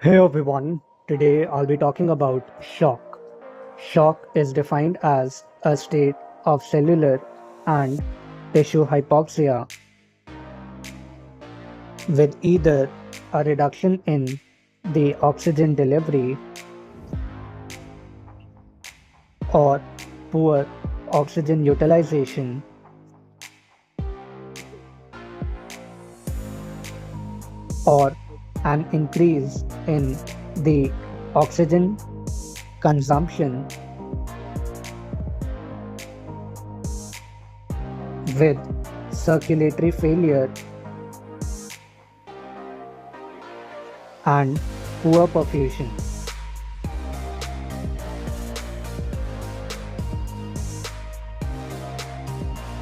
Hey everyone, today I'll be talking about shock. Shock is defined as a state of cellular and tissue hypoxia with either a reduction in the oxygen delivery or poor oxygen utilization or an increase in the oxygen consumption with circulatory failure and poor perfusion.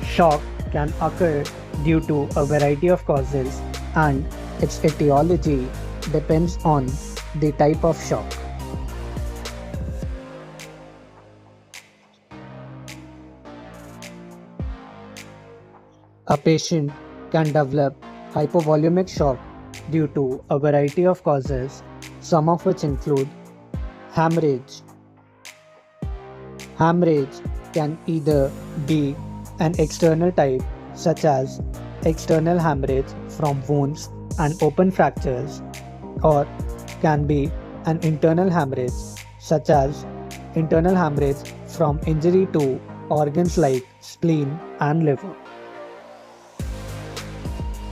Shock can occur due to a variety of causes, and its etiology depends on the type of shock. A patient can develop hypovolemic shock due to a variety of causes, some of which include hemorrhage. Hemorrhage can either be an external type, such as external hemorrhage from wounds and open fractures, or can be an internal hemorrhage, such as internal hemorrhage from injury to organs like spleen and liver.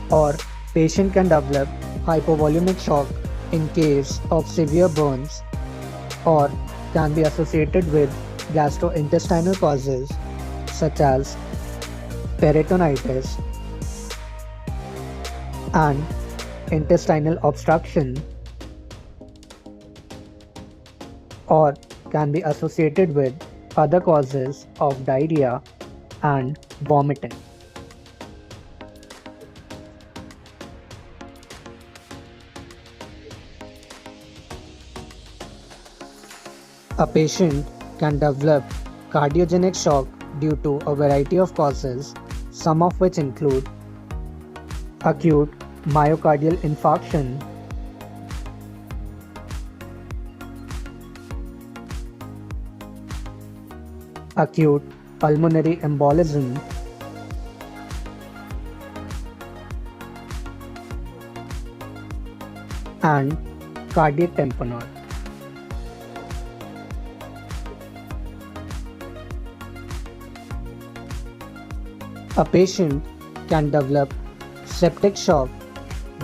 Or patient can develop hypovolemic shock in case of severe burns, or can be associated with gastrointestinal causes such as peritonitis and intestinal obstruction, or can be associated with other causes of diarrhea and vomiting. A patient can develop cardiogenic shock due to a variety of causes, some of which include acute myocardial infarction, acute pulmonary embolism, and cardiac tamponade. A patient can develop septic shock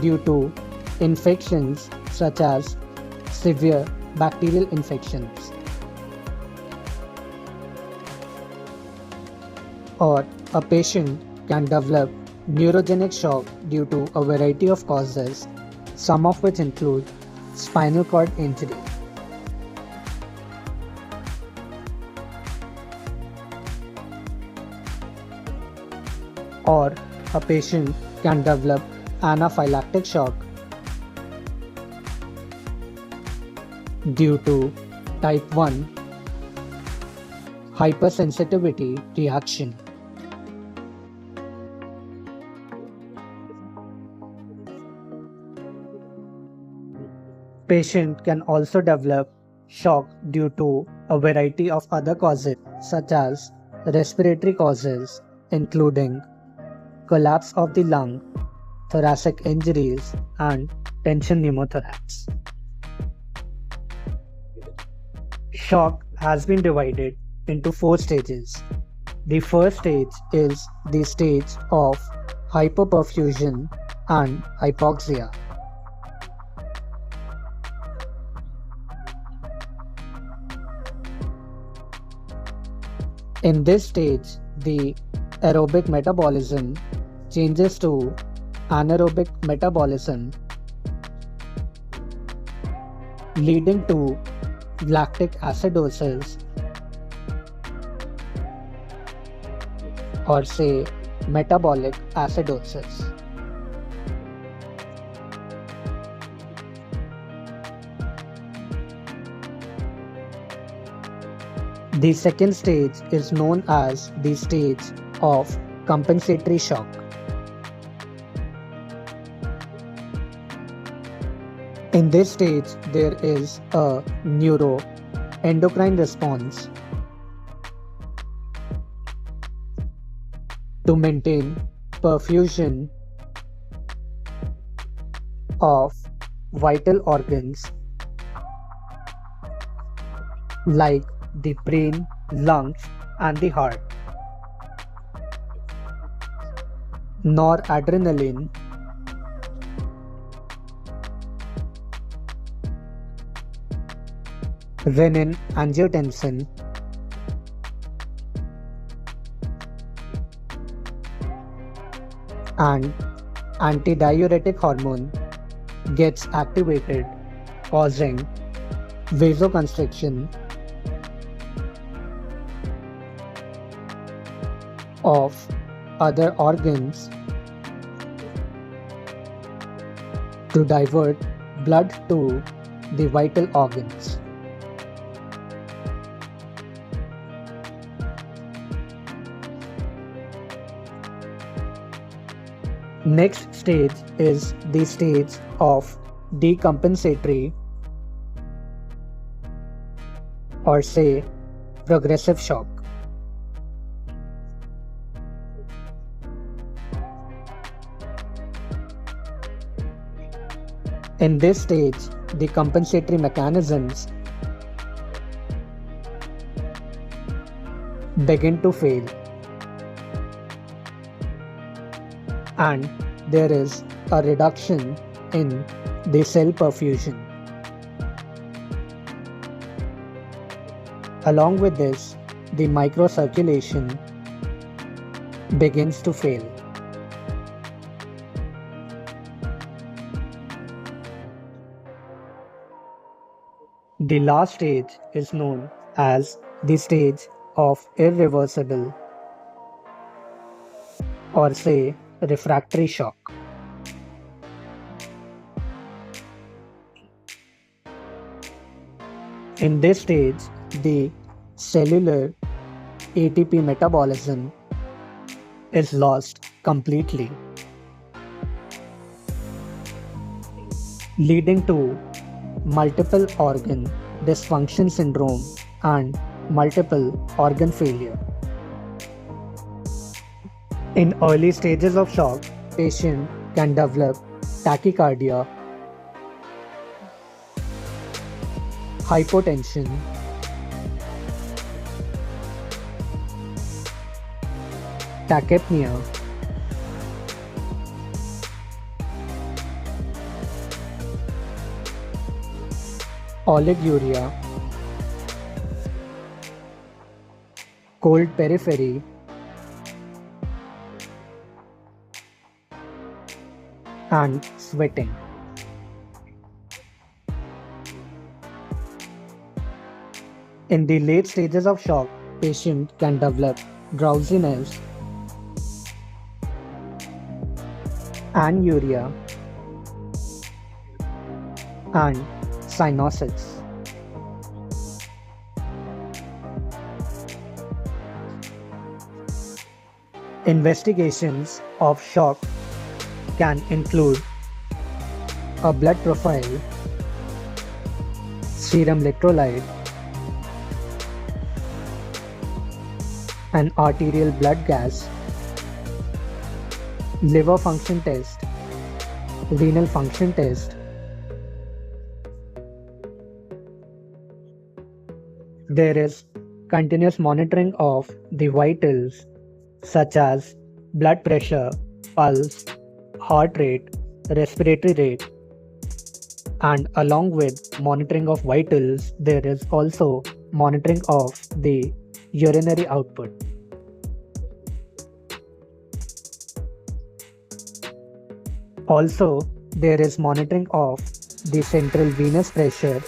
due to infections such as severe bacterial infections, or a patient can develop neurogenic shock due to a variety of causes, some of which include spinal cord injury. Or a patient can develop anaphylactic shock due to type 1 hypersensitivity reaction. Patient can also develop shock due to a variety of other causes such as respiratory causes including collapse of the lung, thoracic injuries, and tension pneumothorax. Shock has been divided into 4 stages. The first stage is the stage of hypoperfusion and hypoxia. In this stage, the aerobic metabolism changes to anaerobic metabolism, leading to lactic acidosis, or say metabolic acidosis. The second stage is known as the stage of compensatory shock. In this stage, there is a neuroendocrine response to maintain perfusion of vital organs like the brain, lungs, and the heart. Noradrenaline, renin-angiotensin, and antidiuretic hormone gets activated, causing vasoconstriction of other organs to divert blood to the vital organs. Next stage is the stage of decompensatory or say progressive shock. In this stage, the compensatory mechanisms begin to fail, and there is a reduction in the cell perfusion. Along with this, the microcirculation begins to fail. The last stage is known as the stage of irreversible or say refractory shock. In this stage, the cellular ATP metabolism is lost completely, leading to multiple organ dysfunction syndrome and multiple organ failure. In early stages of shock, patient can develop tachycardia, hypotension, tachypnea, oliguria, cold periphery, and sweating. In the late stages of shock, patient can develop drowsiness, anuria, and cyanosis. Investigations of shock can include a blood profile, serum electrolyte, an arterial blood gas, liver function test, renal function test. There is continuous monitoring of the vitals such as blood pressure, pulse, heart rate, respiratory rate, and along with monitoring of vitals, there is also monitoring of the urinary output. Also, there is monitoring of the central venous pressure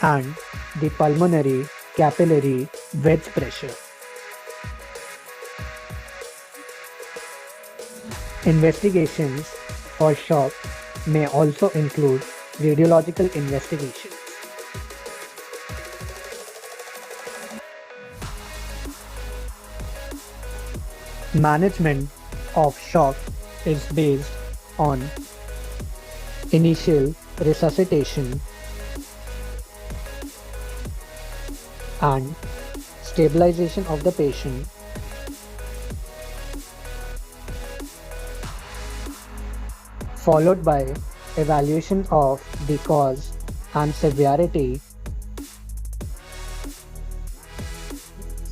and the pulmonary capillary wedge pressure. Investigations for shock may also include radiological investigations. Management of shock is based on initial resuscitation, and stabilization of the patient, followed by evaluation of the cause and severity,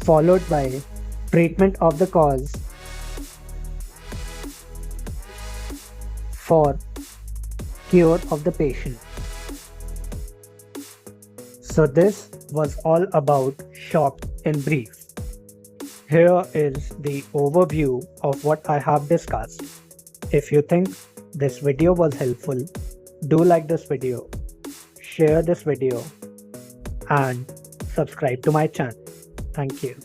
followed by treatment of the cause for cure of the patient. So this was all about shock in brief. Here is the overview of what I have discussed. If you think this video was helpful, do like this video, share this video, and subscribe to my channel. Thank you.